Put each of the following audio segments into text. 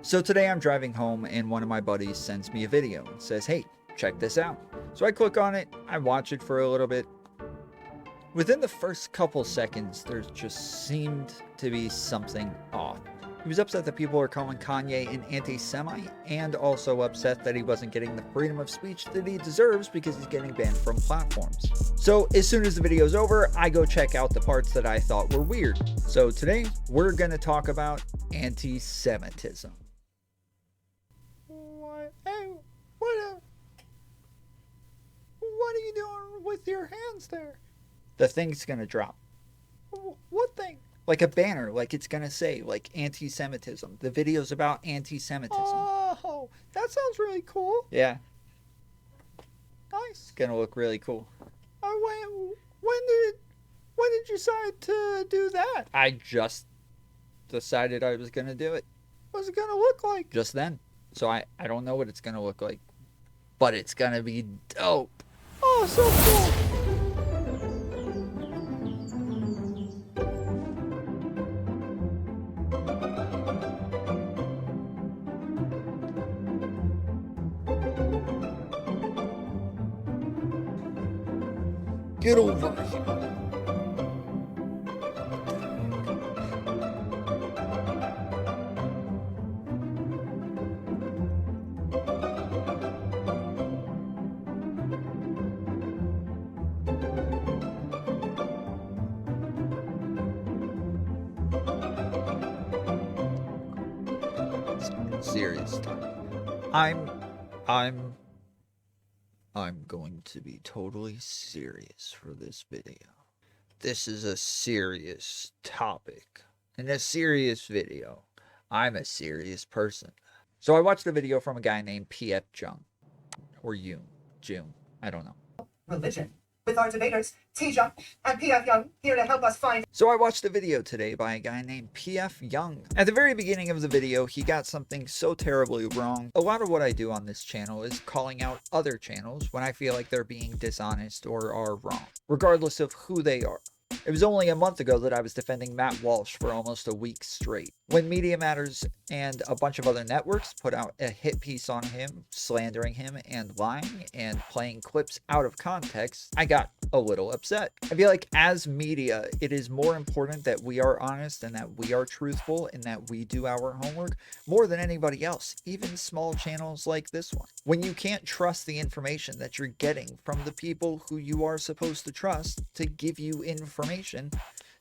So today I'm driving home and one of my buddies sends me a video and says, hey, check this out. So I click on it, I watch it for a little bit. Within the first couple seconds, there just seemed to be something off. He was upset that people are calling Kanye an anti-Semite, and also upset that he wasn't getting the freedom of speech that he deserves because he's getting banned from platforms. So as soon as the video's over, I go check out the parts that I thought were weird. So today, we're gonna talk about anti-Semitism. What are you doing with your hands there? The thing's gonna drop. What thing? Like a banner, like it's gonna say, like, anti-Semitism. The video's about anti-Semitism. Oh, that sounds really cool. Yeah. Nice. It's gonna look really cool. When did you decide to do that? I just decided I was gonna do it. What's it gonna look like? Just then. So I don't know what it's gonna look like, but it's gonna be dope. Oh, so cool. Get over here. Serious. I'm going to be totally serious for this video. This is a serious topic and a serious video. I'm a serious person. So I watched a video from a guy named PF Jung, or June, I don't know. Religion, with our debaters, T. Jung and PF Jung, here to help us find. So I watched a video today by a guy named PF Jung. At the very beginning of the video, he got something so terribly wrong. A lot of what I do on this channel is calling out other channels when I feel like they're being dishonest or are wrong, regardless of who they are. It was only a month ago that I was defending Matt Walsh for almost a week straight. When Media Matters and a bunch of other networks put out a hit piece on him, slandering him and lying and playing clips out of context, I got a little upset. I feel like as media, it is more important that we are honest and that we are truthful and that we do our homework more than anybody else, even small channels like this one. When you can't trust the information that you're getting from the people who you are supposed to trust to give you information,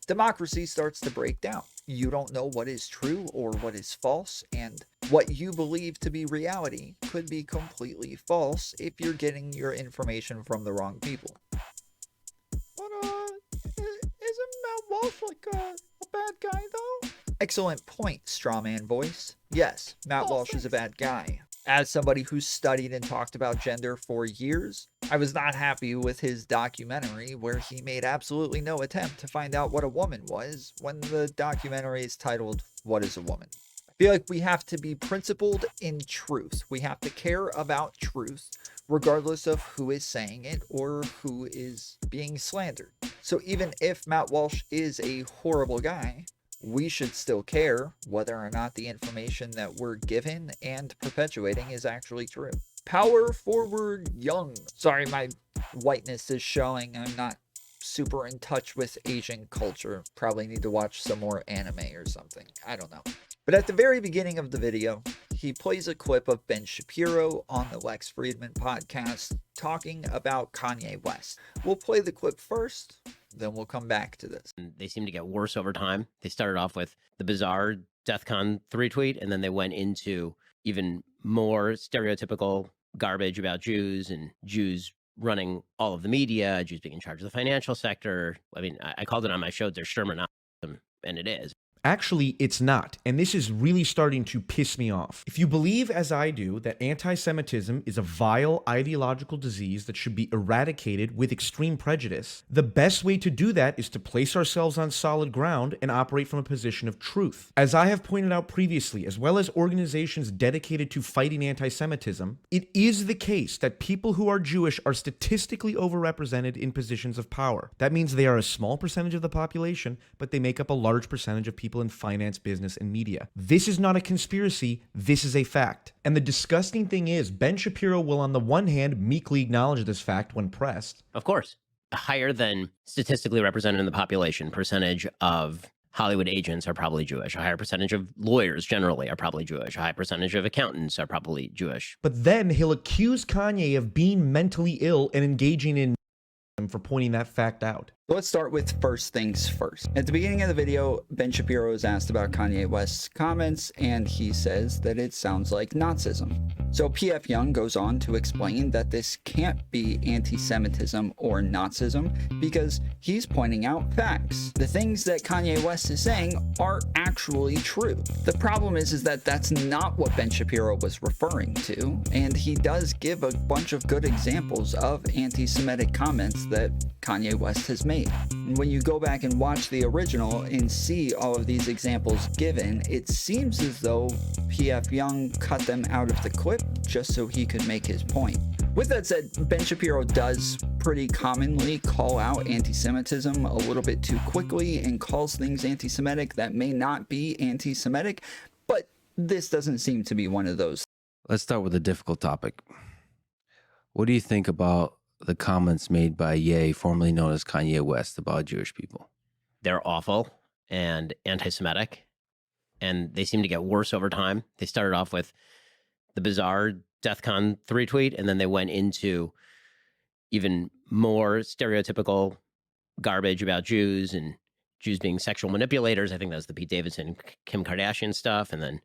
democracy starts to break down. You don't know what is true or what is false, and what you believe to be reality could be completely false if you're getting your information from the wrong people. But, isn't Matt Walsh like a bad guy though? Excellent point, strawman voice. Yes, Matt Walsh is a bad guy. As somebody who's studied and talked about gender for years, I was not happy with his documentary where he made absolutely no attempt to find out what a woman was when the documentary is titled, What is a Woman? I feel like we have to be principled in truth. We have to care about truth, regardless of who is saying it or who is being slandered. So even if Matt Walsh is a horrible guy, we should still care whether or not the information that we're given and perpetuating is actually true. Power forward Young. Sorry, my whiteness is showing. I'm not super in touch with Asian culture. Probably need to watch some more anime or something. I don't know. But at the very beginning of the video, he plays a clip of Ben Shapiro on the Lex Fridman podcast talking about Kanye West. We'll play the clip first, then we'll come back to this. They seem to get worse over time. They started off with the bizarre DEFCON 3 tweet, and then they went into even more stereotypical garbage about Jews and Jews running all of the media, Jews being in charge of the financial sector. I mean, I called it on my show, their Sherman, and it is. Actually, it's not, and this is really starting to piss me off. If you believe, as I do, that anti-Semitism is a vile ideological disease that should be eradicated with extreme prejudice, the best way to do that is to place ourselves on solid ground and operate from a position of truth. As I have pointed out previously, as well as organizations dedicated to fighting anti-Semitism, it is the case that people who are Jewish are statistically overrepresented in positions of power. That means they are a small percentage of the population, but they make up a large percentage of people people in finance, business, and media. This is not a conspiracy. This is a fact. And the disgusting thing is, Ben Shapiro will on the one hand meekly acknowledge this fact when pressed. Of course, a higher than statistically represented in the population percentage of Hollywood agents are probably Jewish. A higher percentage of lawyers generally are probably Jewish. A high percentage of accountants are probably Jewish. But then he'll accuse Kanye of being mentally ill and engaging in for pointing that fact out. Let's start with first things first. At the beginning of the video, Ben Shapiro is asked about Kanye West's comments, and he says that it sounds like Nazism. So PF Jung goes on to explain that this can't be anti-Semitism or Nazism because he's pointing out facts. The things that Kanye West is saying are actually true. The problem is that that's not what Ben Shapiro was referring to, and he does give a bunch of good examples of anti-Semitic comments that Kanye West has made. And when you go back and watch the original and see all of these examples given, it seems as though PF Jung cut them out of the clip just so he could make his point. With that said, Ben Shapiro does pretty commonly call out anti-Semitism a little bit too quickly and calls things anti-Semitic that may not be anti-Semitic, but this doesn't seem to be one of those. Let's start with a difficult topic. What do you think about the comments made by Ye, formerly known as Kanye West, about Jewish people? They're awful and anti-Semitic, and they seem to get worse over time. They started off with the bizarre DEFCON 3 tweet, and then they went into even more stereotypical garbage about Jews and Jews being sexual manipulators. I think that was the Pete Davidson, Kim Kardashian stuff, and then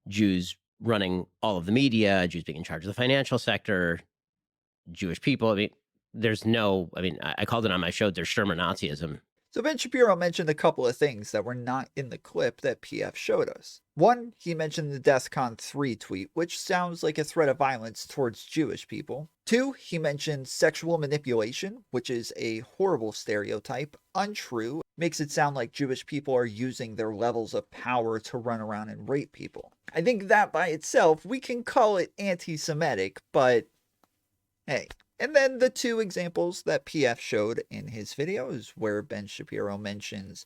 Jews running all of the media, Jews being in charge of the financial sector, Jewish people. I called it on my show, there's Sherman Nazism. So Ben Shapiro mentioned a couple of things that were not in the clip that PF showed us. One, he mentioned the DEFCON 3 tweet, which sounds like a threat of violence towards Jewish people. Two, he mentioned sexual manipulation, which is a horrible stereotype, untrue, makes it sound like Jewish people are using their levels of power to run around and rape people. I think that by itself, we can call it anti-Semitic, but hey. And then the two examples that PF showed in his videos where Ben Shapiro mentions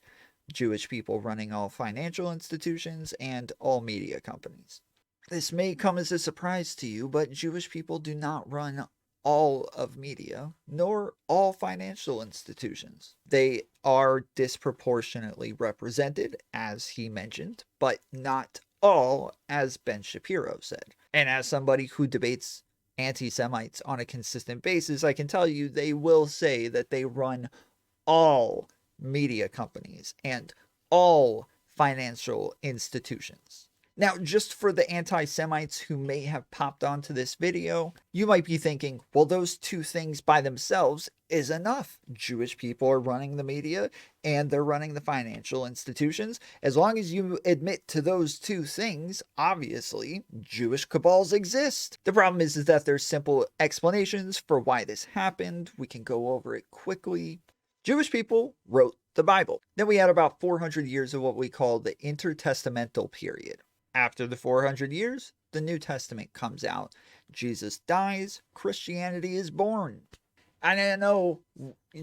Jewish people running all financial institutions and all media companies. This may come as a surprise to you, but Jewish people do not run all of media, nor all financial institutions. They are disproportionately represented, as he mentioned, but not all, as Ben Shapiro said. And as somebody who debates anti-Semites on a consistent basis, I can tell you they will say that they run all media companies and all financial institutions. Now, just for the anti-Semites who may have popped onto this video, you might be thinking, well, those two things by themselves is enough. Jewish people are running the media and they're running the financial institutions. As long as you admit to those two things, obviously, Jewish cabals exist. The problem is that there's simple explanations for why this happened. We can go over it quickly. Jewish people wrote the Bible. Then we had about 400 years of what we call the intertestamental period. After the 400 years, the New Testament comes out. Jesus dies, Christianity is born. And I know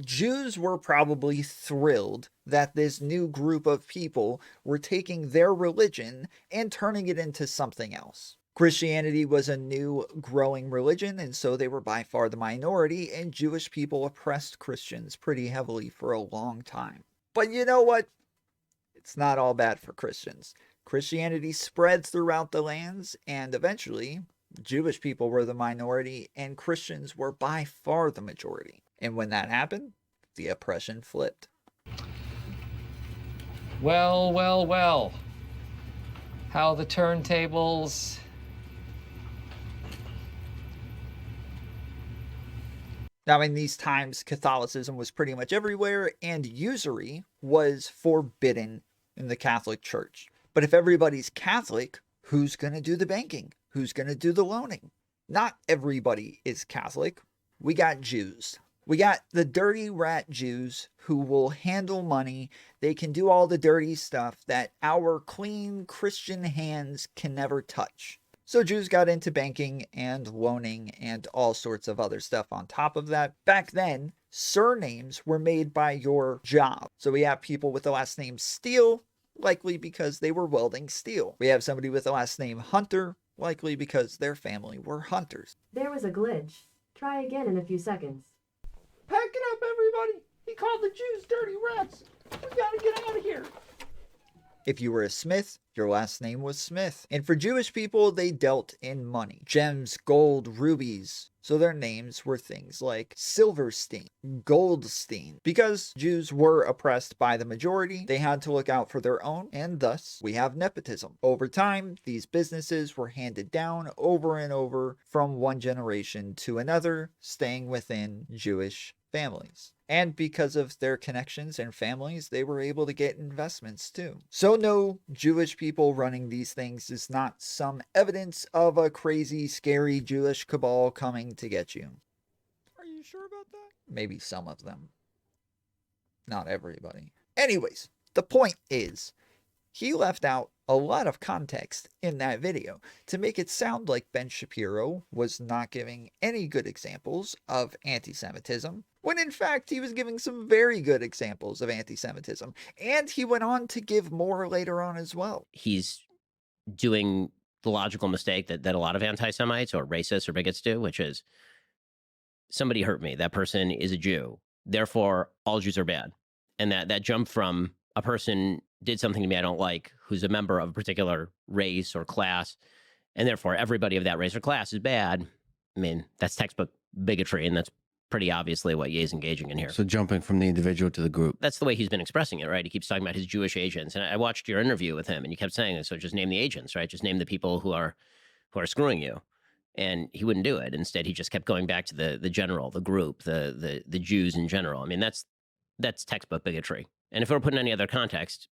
Jews were probably thrilled that this new group of people were taking their religion and turning it into something else. Christianity was a new growing religion, and so they were by far the minority, and Jewish people oppressed Christians pretty heavily for a long time. But you know what? It's not all bad for Christians. Christianity spread throughout the lands, and eventually, Jewish people were the minority, and Christians were by far the majority. And when that happened, the oppression flipped. Well, well, well. How the turntables... Now, in these times, Catholicism was pretty much everywhere, and usury was forbidden in the Catholic Church. But if everybody's Catholic, who's going to do the banking? Who's going to do the loaning? Not everybody is Catholic. We got Jews. We got the dirty rat Jews who will handle money. They can do all the dirty stuff that our clean Christian hands can never touch. So Jews got into banking and loaning and all sorts of other stuff on top of that. Back then, surnames were made by your job. So we have people with the last name Steele, likely because they were welding steel. We have somebody with the last name Hunter, likely because their family were hunters. There was a glitch. Try again in a few seconds. Pack it up, everybody! He called the Jews dirty rats! We gotta get out of here! If you were a Smith, your last name was Smith. And for Jewish people, they dealt in money. Gems, gold, rubies. So their names were things like Silverstein, Goldstein. Because Jews were oppressed by the majority, they had to look out for their own, and thus we have nepotism. Over time, these businesses were handed down over and over from one generation to another, staying within Jewish families. And because of their connections and families, they were able to get investments too. So no, Jewish people running these things is not some evidence of a crazy, scary Jewish cabal coming to get you. Are you sure about that? Maybe some of them. Not everybody. Anyways, the point is, he left out a lot of context in that video to make it sound like Ben Shapiro was not giving any good examples of anti-Semitism, when in fact he was giving some very good examples of anti-Semitism. And he went on to give more later on as well. He's doing the logical mistake that a lot of anti-Semites or racists or bigots do, which is somebody hurt me. That person is a Jew. Therefore, all Jews are bad. And that jump from a person did something to me I don't like, who's a member of a particular race or class, and therefore everybody of that race or class is bad. I mean, that's textbook bigotry, and that's pretty obviously what Ye's engaging in here. So jumping from the individual to the group. That's the way he's been expressing it, right? He keeps talking about his Jewish agents. And I watched your interview with him, and you kept saying, so just name the agents, right? Just name the people who are screwing you. And he wouldn't do it. Instead, he just kept going back to the general, the group, the Jews in general. I mean, that's textbook bigotry. And if it were put in any other context,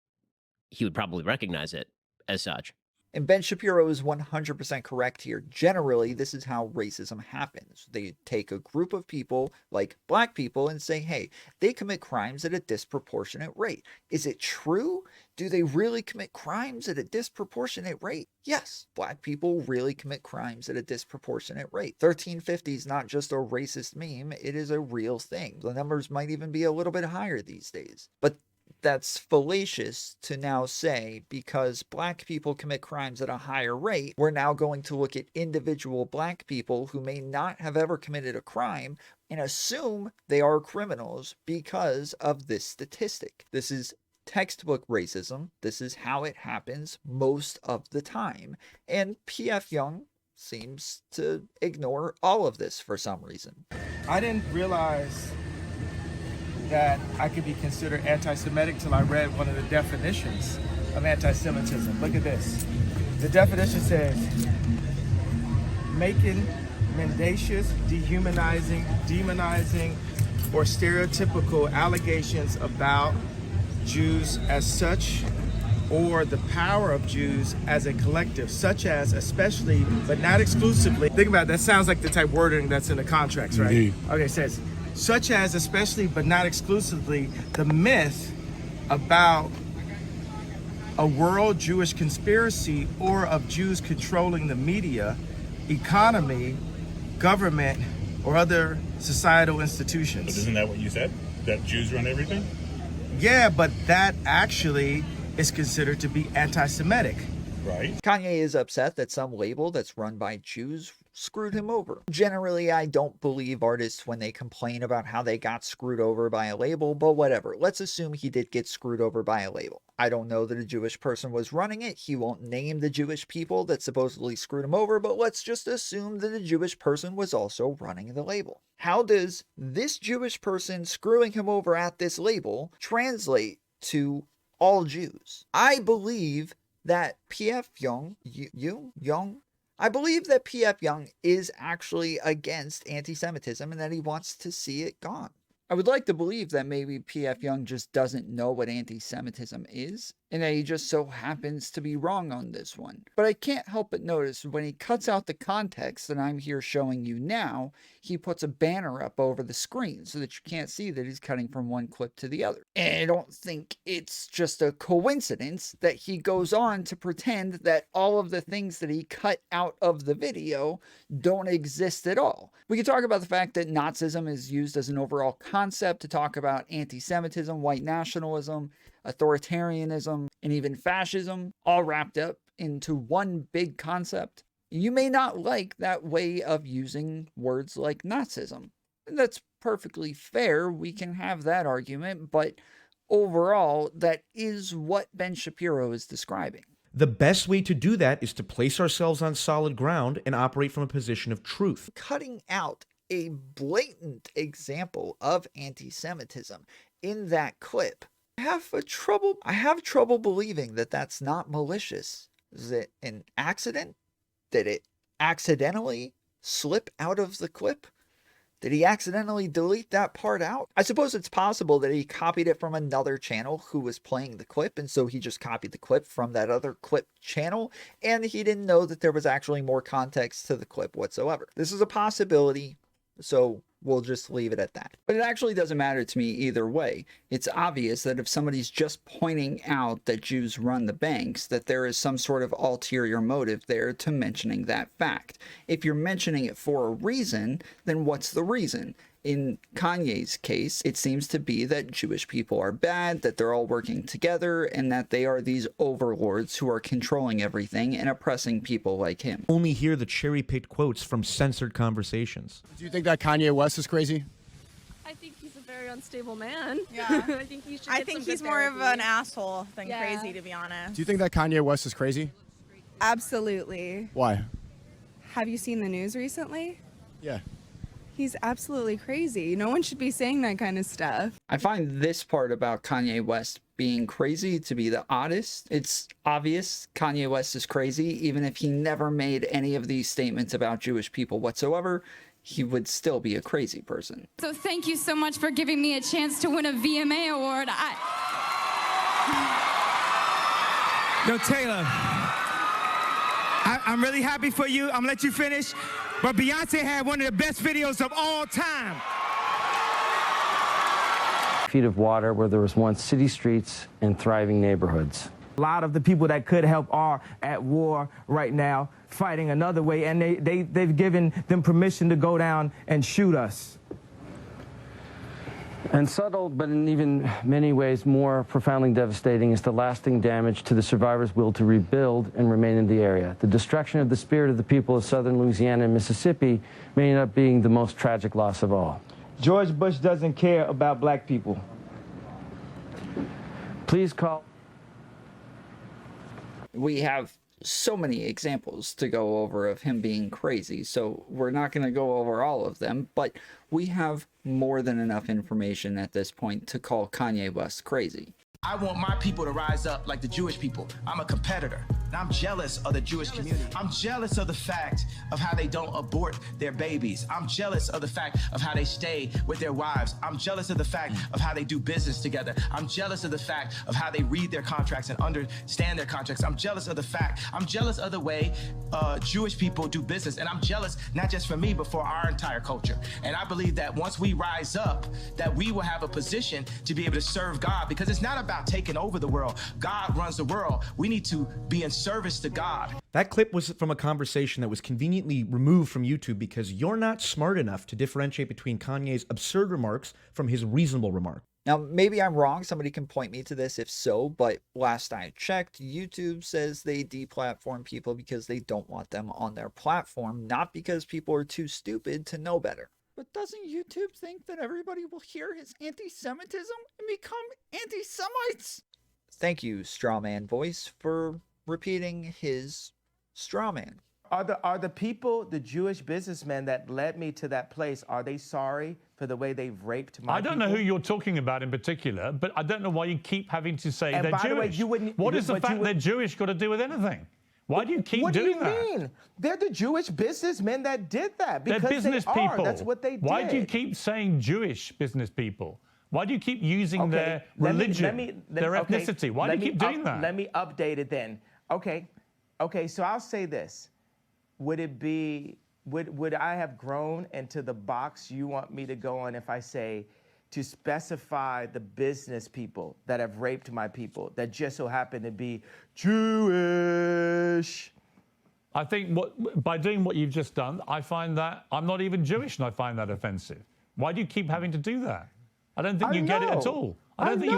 he would probably recognize it as such. And Ben Shapiro is 100% correct here. Generally, this is how racism happens. They take a group of people, like black people, and say, hey, they commit crimes at a disproportionate rate. Is it true? Do they really commit crimes at a disproportionate rate? Yes, black people really commit crimes at a disproportionate rate. 1350 is not just a racist meme, it is a real thing. The numbers might even be a little bit higher these days. But that's fallacious to now say because black people commit crimes at a higher rate, we're now going to look at individual black people who may not have ever committed a crime and assume they are criminals because of this statistic. This is textbook racism. This is how it happens most of the time. And PF Jung seems to ignore all of this for some reason. I didn't realize that I could be considered anti-Semitic till I read one of the definitions of anti-Semitism. Look at this. The definition says, making mendacious, dehumanizing, demonizing, or stereotypical allegations about Jews as such, or the power of Jews as a collective, such as, especially, but not exclusively. Think about it, that sounds like the type wording that's in the contracts, right? Indeed. Okay, it says, such as, especially, but not exclusively, the myth about a world Jewish conspiracy or of Jews controlling the media, economy, government, or other societal institutions. But isn't that what you said? That Jews run everything? Yeah, but that actually is considered to be anti-Semitic. Right. Kanye is upset that some label that's run by Jews screwed him over. Generally, I don't believe artists when they complain about how they got screwed over by a label, but whatever. Let's assume he did get screwed over by a label. I don't know that a Jewish person was running it. He won't name the Jewish people that supposedly screwed him over, but let's just assume that a Jewish person was also running the label. How does this Jewish person screwing him over at this label translate to all Jews? I believe that PF Jung, I believe that PF Jung is actually against anti-Semitism and that he wants to see it gone. I would like to believe that maybe PF Jung just doesn't know what anti-Semitism is, and that he just so happens to be wrong on this one. But I can't help but notice when he cuts out the context that I'm here showing you now, he puts a banner up over the screen so that you can't see that he's cutting from one clip to the other. And I don't think it's just a coincidence that he goes on to pretend that all of the things that he cut out of the video don't exist at all. We can talk about the fact that Nazism is used as an overall concept to talk about anti-Semitism, white nationalism, authoritarianism, and even fascism all wrapped up into one big concept. You may not like that way of using words like Nazism. That's perfectly fair. We can have that argument, but overall, that is what Ben Shapiro is describing. The best way to do that is to place ourselves on solid ground and operate from a position of truth. Cutting out a blatant example of anti-Semitism in that clip, I have trouble believing that that's not malicious. Is it an accident? Did it accidentally slip out of the clip? Did he accidentally delete that part out? I suppose it's possible that he copied it from another channel who was playing the clip, and so he just copied the clip from that other clip channel, and he didn't know that there was actually more context to the clip whatsoever. This is a possibility, so we'll just leave it at that. But it actually doesn't matter to me either way. It's obvious that if somebody's just pointing out that Jews run the banks, that there is some sort of ulterior motive there to mentioning that fact. If you're mentioning it for a reason, then what's the reason? In Kanye's case, it seems to be that Jewish people are bad, that they're all working together, and that they are these overlords who are controlling everything and oppressing people like him. Only hear the cherry-picked quotes from censored conversations. Do you think that Kanye West is crazy? I think he's a very unstable man. Yeah. I think he should. I think he's more of an asshole than crazy, to be honest. Do you think that Kanye West is crazy? Absolutely. Why? Have you seen the news recently? Yeah. He's absolutely crazy. No one should be saying that kind of stuff. I find this part about Kanye West being crazy to be the oddest. It's obvious Kanye West is crazy, even if he never made any of these statements about Jewish people whatsoever. He would still be a crazy person. So thank you so much for giving me a chance to win a VMA award. Yo, Taylor, I'm really happy for you. I'm gonna let you finish. But Beyonce had one of the best videos of all time. Feet of water where there was once city streets and thriving neighborhoods. A lot of the people that could help are at war right now, fighting another way, and they've given them permission to go down and shoot us. And subtle, but in even many ways more profoundly devastating, is the lasting damage to the survivors' will to rebuild and remain in the area. The destruction of the spirit of the people of southern Louisiana and Mississippi may end up being the most tragic loss of all. George Bush doesn't care about black people. Please call. We have so many examples to go over of him being crazy, so we're not going to go over all of them, but we have more than enough information at this point to call Kanye West crazy. I want my people to rise up like the Jewish people. I'm a competitor, and I'm jealous of the Jewish community. I'm jealous of the fact of how they don't abort their babies. I'm jealous of the fact of how they stay with their wives. I'm jealous of the fact of how they do business together. I'm jealous of the fact of how they read their contracts and understand their contracts. I'm jealous of the way Jewish people do business. And I'm jealous not just for me, but for our entire culture. And I believe that once we rise up, that we will have a position to be able to serve God, because it's not about taking over the world. God runs the world. We need to be in service to God. That clip was from a conversation that was conveniently removed from YouTube because you're not smart enough to differentiate between Kanye's absurd remarks from his reasonable remark. Now, maybe I'm wrong. Somebody can point me to this if so, but last I checked, YouTube says they deplatform people because they don't want them on their platform, not because people are too stupid to know better. But doesn't YouTube think that everybody will hear his anti-Semitism and become anti-Semites? Thank you, Strawman Voice, for repeating his strawman. Are the people, the Jewish businessmen that led me to that place, are they sorry for the way they've raped my I don't know who you're talking about in particular, but I don't know why you keep having to say And they're by the way, Jewish. you wouldn't- What does the but you fact would- they're Jewish got to do with anything? Why do you keep doing that? What do you mean? They're the Jewish businessmen that did that. Because They're business they people. Are. That's what they did. Why do you keep saying Jewish business people? Why do you keep using their let me- religion, their okay, ethnicity? Why do you keep doing that? Let me update it then. Okay, so I'll say this. Would it be, would I have grown into the box you want me to go on if I say to specify the business people that have raped my people that just so happen to be Jewish? I think by doing what you've just done, I find that I'm not even Jewish and I find that offensive. Why do you keep having to do that? I don't think you get it at all. I don't think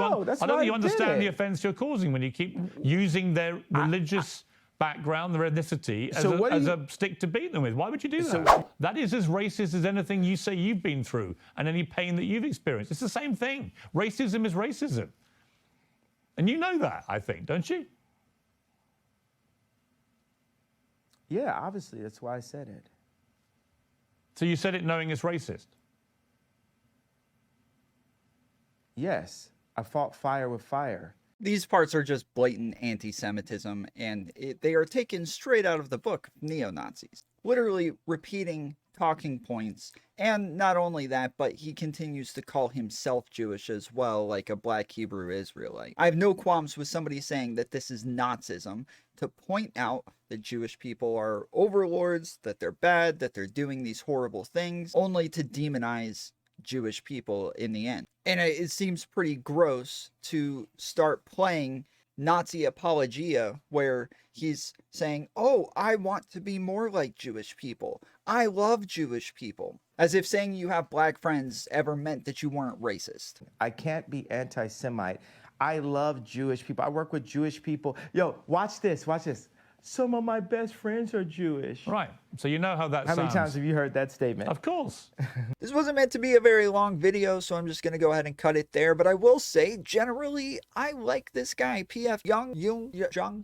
you understand the offence you're causing when you keep using their religious background, their ethnicity, as a stick to beat them with. Why would you do that? That is as racist as anything you say you've been through and any pain that you've experienced. It's the same thing. Racism is racism. And you know that, I think, don't you? Yeah, obviously. That's why I said it. So you said it knowing it's racist? Yes. I fought fire with fire. These parts are just blatant anti-Semitism, and they are taken straight out of the book of neo-Nazis. Literally repeating talking points, and not only that, but he continues to call himself Jewish as well, like a black Hebrew Israelite. I have no qualms with somebody saying that this is Nazism, to point out that Jewish people are overlords, that they're bad, that they're doing these horrible things, only to demonize Jewish people in the end. And it seems pretty gross to start playing Nazi apologia where he's saying, oh, I want to be more like Jewish people. I love Jewish people. As if saying you have black friends ever meant that you weren't racist. I can't be anti-Semite. I love Jewish people. I work with Jewish people. Yo, watch this, watch this. Some of my best friends are Jewish. Right. So you know how that sounds. How many times have you heard that statement? Of course. This wasn't meant to be a very long video, so I'm just going to go ahead and cut it there. But I will say, generally, I like this guy, PF Jung. PF Jung.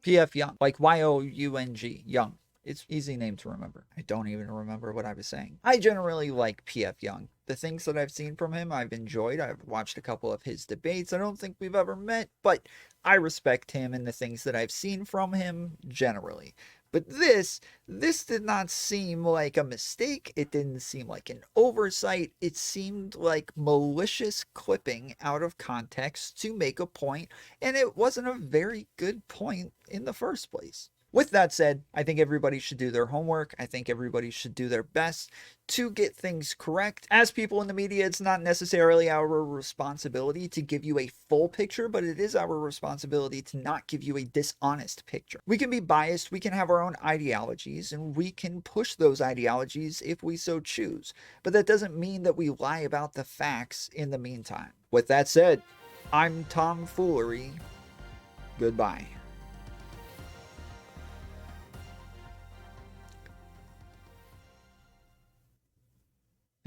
PF Jung. Like Y-O-U-N-G. Young. It's easy name to remember. I don't even remember what I was saying. I generally like PF Jung. The things that I've seen from him, I've enjoyed. I've watched a couple of his debates. I don't think we've ever met, but I respect him and the things that I've seen from him generally. But this did not seem like a mistake. It didn't seem like an oversight. It seemed like malicious clipping out of context to make a point, and it wasn't a very good point in the first place. With that said, I think everybody should do their homework. I think everybody should do their best to get things correct. As people in the media, it's not necessarily our responsibility to give you a full picture, but it is our responsibility to not give you a dishonest picture. We can be biased, we can have our own ideologies, and we can push those ideologies if we so choose. But that doesn't mean that we lie about the facts in the meantime. With that said, I'm TOMFOOLERY. Goodbye.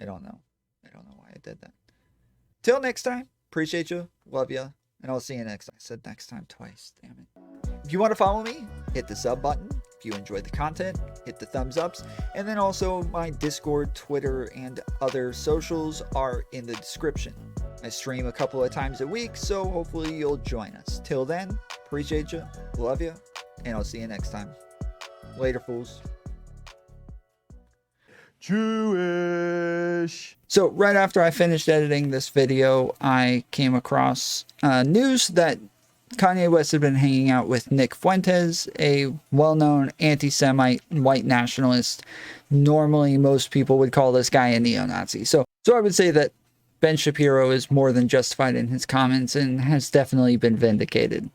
I don't know why I did that. Till next time, appreciate you, love you, and I'll see you next time. I said next time twice, damn it. If you want to follow me, hit the sub button. If you enjoyed the content, hit the thumbs ups. And then also my Discord, Twitter, and other socials are in the description. I stream a couple of times a week, so hopefully you'll join us. Till then, appreciate you, love you, and I'll see you next time. Later, fools. Jewish. So right after I finished editing this video, I came across news that Kanye West had been hanging out with Nick Fuentes, a well-known anti-Semite white nationalist. Normally, most people would call this guy a neo-Nazi. So I would say that Ben Shapiro is more than justified in his comments and has definitely been vindicated.